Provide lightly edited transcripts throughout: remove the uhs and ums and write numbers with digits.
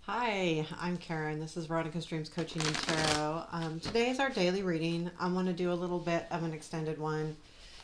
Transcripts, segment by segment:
Hi, I'm Karen. This is Veronica's Dreams Coaching and Tarot. Today is our daily reading. I want to do a little bit of an extended one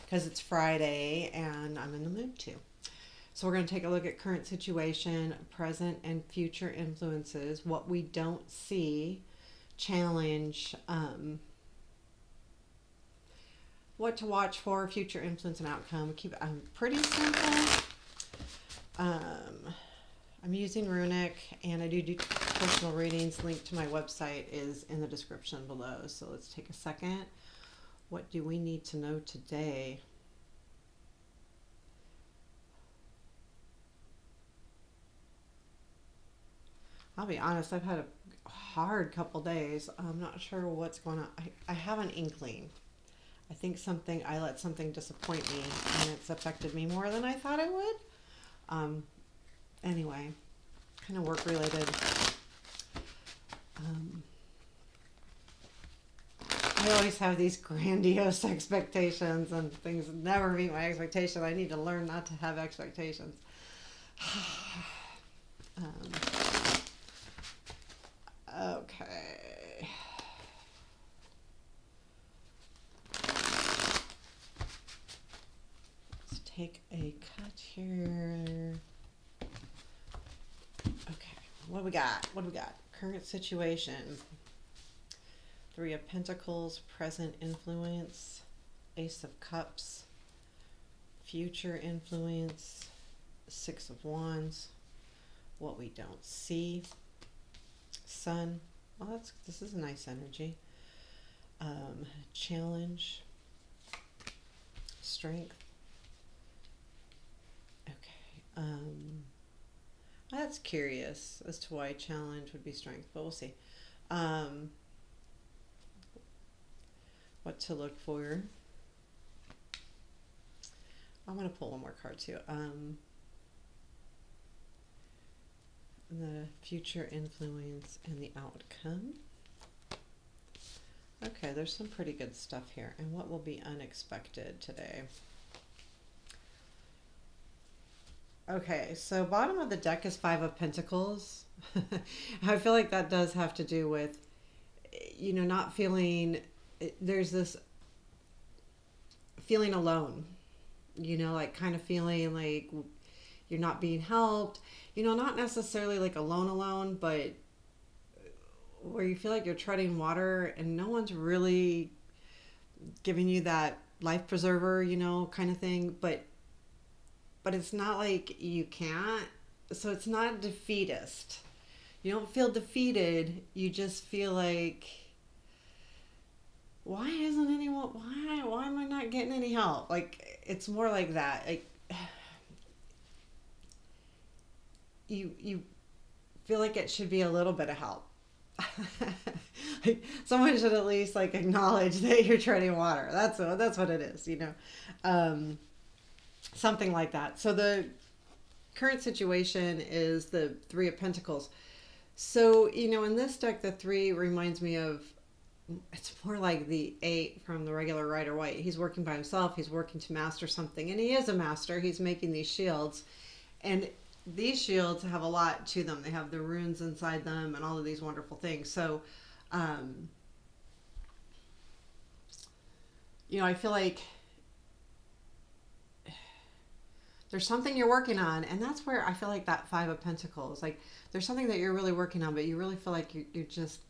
because it's Friday and I'm in the mood to. So we're going to take a look at current situation, present and future influences, what we don't see, challenge, what to watch for, future influence and outcome. Keep pretty simple. Um, I'm using Runik, and I do personal readings. Link to my website is in the description below. So let's take a second. What do we need to know today? I'll be honest, I've had a hard couple days. I'm not sure what's going on. I have an inkling. I think I let something disappoint me, and it's affected me more than I thought it would. Um, anyway, kind of work related. Um, I always have these grandiose expectations and things never meet my expectation. I need to learn not to have expectations. um, okay. Let's take a cut here. Okay. What do we got? What do we got? Current situation. Three of Pentacles, present influence, Ace of Cups, future influence, Six of Wands, what we don't see, Sun. Oh, this is a nice energy. Challenge, strength. Okay. That's curious as to why challenge would be strength, but we'll see. What to look for. I'm going to pull one more card too. The future influence and the outcome. Okay, there's some pretty good stuff here. And what will be unexpected today? Okay, so bottom of the deck is Five of Pentacles. I feel like that does have to do with, not feeling, there's this feeling alone, like kind of feeling like you're not being helped, not necessarily like alone, but where you feel like you're treading water and no one's really giving you that life preserver, kind of thing, but it's not like you can't. So it's not defeatist. You don't feel defeated. You just feel like, why isn't anyone, why am I not getting any help? Like, it's more like that. Like, you feel like it should be a little bit of help. Like, someone should at least like acknowledge that you're treading water. That's what it is, something like that. So the current situation is the Three of Pentacles. So, in this deck, the three reminds me of, it's more like the eight from the regular Rider White. He's working by himself. He's working to master something, and he is a master. He's making these shields, and these shields have a lot to them. They have the runes inside them and all of these wonderful things. So, I feel like there's something you're working on, and that's where I feel like that Five of Pentacles, like there's something that you're really working on, but you really feel like you're just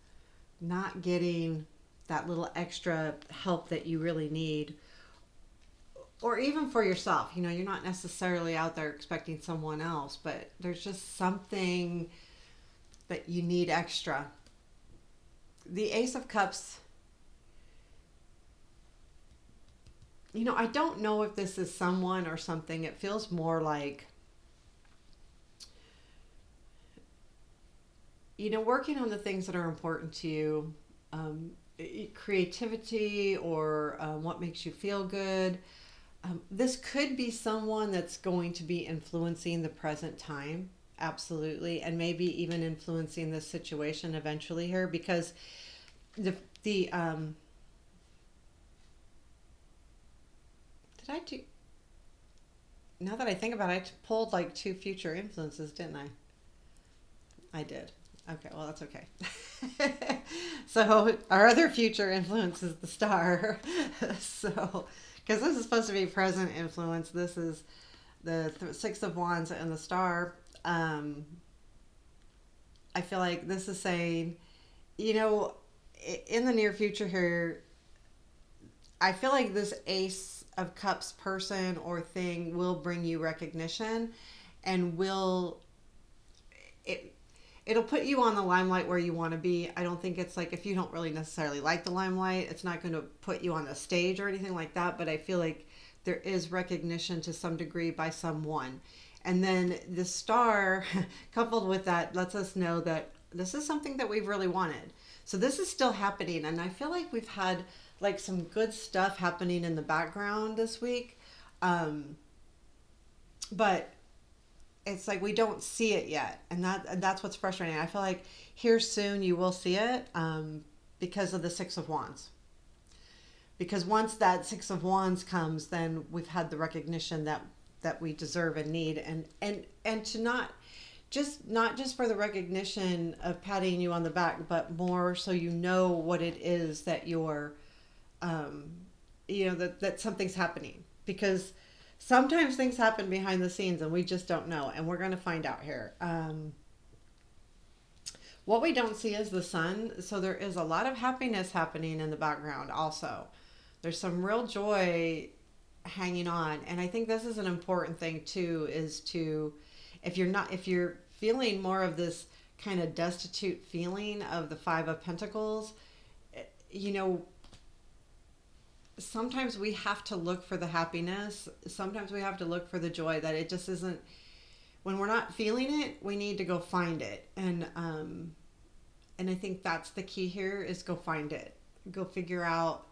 not getting that little extra help that you really need, or even for yourself. You're not necessarily out there expecting someone else, but there's just something that you need extra. The Ace of Cups, I don't know if this is someone or something. It feels more like, working on the things that are important to you, creativity, or what makes you feel good. This could be someone that's going to be influencing the present time, absolutely, and maybe even influencing this situation eventually here, because the did I do? Now that I think about it, I pulled like two future influences, didn't I? I did. Okay, well, that's okay. So, our other future influence is the star. So, because this is supposed to be present influence, this is the Six of Wands and the star. Um, I feel like this is saying, you know, in the near future here, I feel like this Ace of Cups person or thing will bring you recognition and will it it'll put you on the limelight where you want to be. I don't think it's like if you don't really necessarily like the limelight, it's not going to put you on the stage or anything like that, but I feel like there is recognition to some degree by someone. And then the star coupled with that lets us know that this is something that we've really wanted. So this is still happening and I feel like we've had like some good stuff happening in the background this week. Um, but it's like we don't see it yet, and that's what's frustrating. I feel like here soon you will see it, because of the Six of Wands. Because once that Six of Wands comes, then we've had the recognition that we deserve and need, and to not just for the recognition of patting you on the back, but more so you know what it is that you're, um, that something's happening because sometimes things happen behind the scenes and we just don't know, and we're going to find out here. What we don't see is the sun, so there is a lot of happiness happening in the background also. There's some real joy hanging on, and I think this is an important thing too, is to, if you're feeling more of this kind of destitute feeling of the Five of Pentacles, you know, sometimes we have to look for the happiness. Sometimes we have to look for the joy that it just isn't, when we're not feeling it, we need to go find it. And I think that's the key here is go find it. Go figure out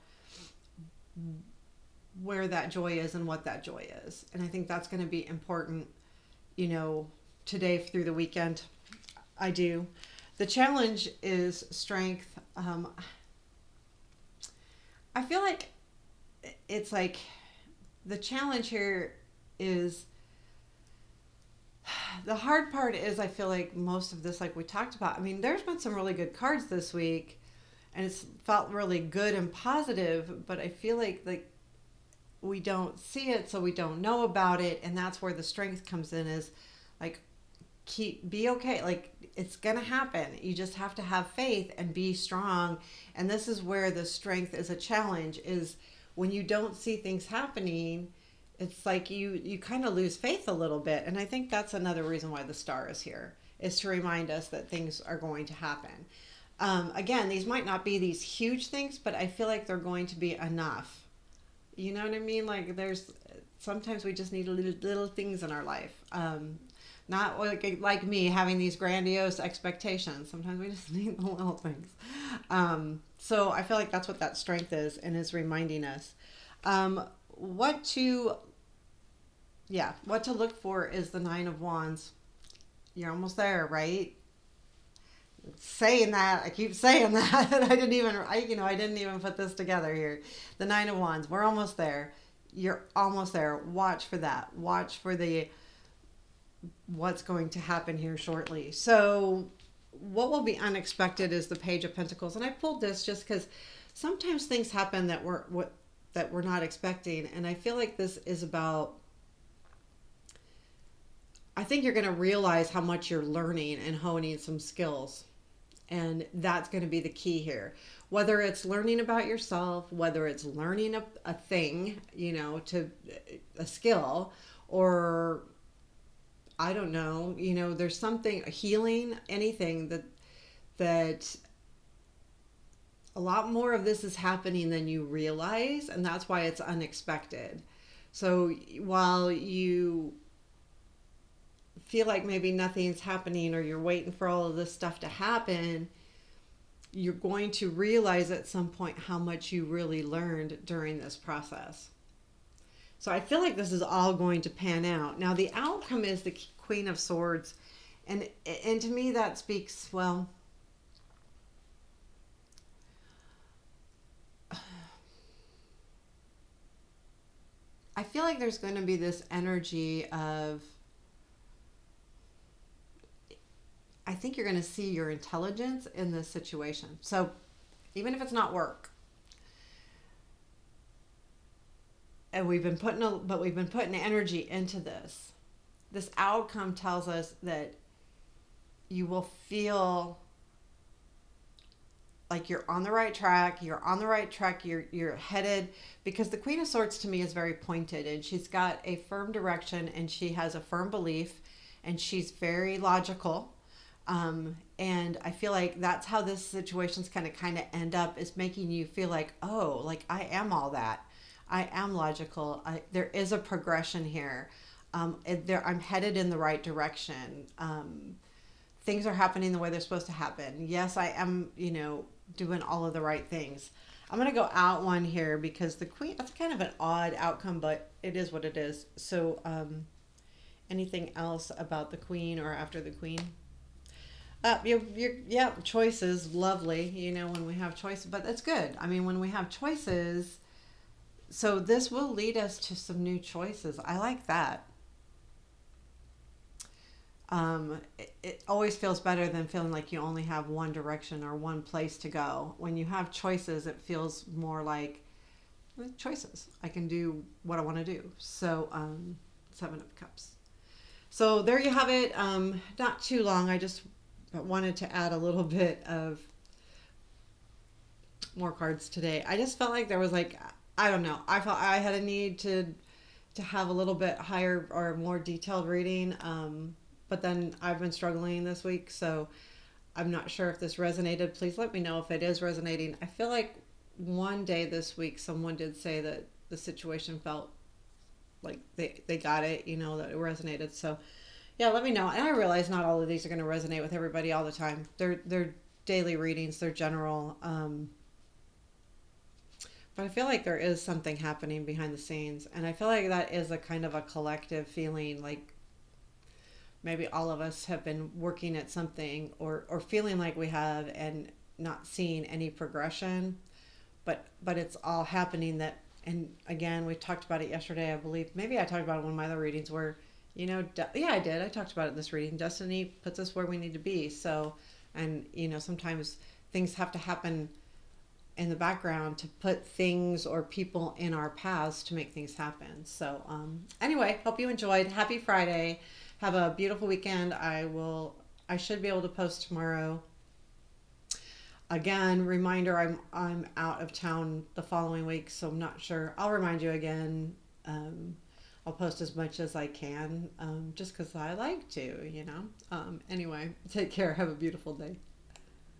where that joy is and what that joy is. And I think that's going to be important, today through the weekend. I do. The challenge is strength. I feel like it's like the challenge here is the hard part is I feel like most of this, like we talked about, I mean, there's been some really good cards this week and it's felt really good and positive, but I feel like we don't see it, so we don't know about it, and that's where the strength comes in, is like be okay, like it's gonna happen, you just have to have faith and be strong. And this is where the strength is a challenge, is when you don't see things happening, it's like you kind of lose faith a little bit. And I think that's another reason why the star is here, is to remind us that things are going to happen. Again, these might not be these huge things, but I feel like they're going to be enough. You know what I mean? Like there's sometimes we just need little things in our life. Not like me having these grandiose expectations. Sometimes we just need the little things. So I feel like that's what that strength is, and is reminding us. What to look for is the Nine of Wands. You're almost there, right? Saying that, I keep saying that. I didn't even put this together here. The Nine of Wands. We're almost there. You're almost there. Watch for that. Watch for what's going to happen here shortly. So what will be unexpected is the Page of Pentacles, and I pulled this just because sometimes things happen that we're not expecting, and I feel like this is about, I think you're going to realize how much you're learning and honing some skills, and that's going to be the key here. Whether it's learning about yourself, whether it's learning a thing, to a skill, or I don't know, there's something, a healing, anything that a lot more of this is happening than you realize, and that's why it's unexpected. So while you feel like maybe nothing's happening, or you're waiting for all of this stuff to happen, you're going to realize at some point how much you really learned during this process. So I feel like this is all going to pan out. Now the outcome is the Queen of Swords, and to me that speaks, well, I feel like there's going to be this energy of, I think you're going to see your intelligence in this situation. So even if it's not work, and we've been putting energy into this. This outcome tells us that you will feel like you're on the right track. You're on the right track. You're headed, because the Queen of Swords to me is very pointed, and she's got a firm direction, and she has a firm belief, and she's very logical. And I feel like that's how this situation's kind of end up, is making you feel like, oh, like I am all that. I am logical. There is a progression here. I'm headed in the right direction. Things are happening the way they're supposed to happen. Yes, I am, doing all of the right things. I'm going to go out one here because the queen, that's kind of an odd outcome, but it is what it is. So, anything else about the queen or after the queen? Yeah, choices, lovely, when we have choices, but that's good. I mean, when we have choices, so this will lead us to some new choices. I like that. It always feels better than feeling like you only have one direction or one place to go. When you have choices, it feels more like choices. I can do what I want to do. So, Seven of Cups. So there you have it. Not too long. I just wanted to add a little bit of more cards today. I just felt like there was like, I don't know. I felt I had a need to have a little bit higher or more detailed reading. But then I've been struggling this week, so I'm not sure if this resonated. Please let me know if it is resonating. I feel like one day this week someone did say that the situation felt like they got it, that it resonated. So yeah, let me know. And I realize not all of these are going to resonate with everybody all the time. They're daily readings, they're general. But I feel like there is something happening behind the scenes, and I feel like that is a kind of a collective feeling, like maybe all of us have been working at something, or feeling like we have, and not seeing any progression, but it's all happening. That, and again, we talked about it yesterday, I believe. Maybe I talked about it in one of my other readings where, yeah, I did. I talked about it in this reading. Destiny puts us where we need to be. So, and sometimes things have to happen in the background to put things or people in our paths to make things happen. So, anyway, hope you enjoyed. Happy Friday. Have a beautiful weekend. I should be able to post tomorrow. Again, reminder, I'm out of town the following week, so I'm not sure. I'll remind you again. I'll post as much as I can, just because I like to. Anyway, take care. Have a beautiful day.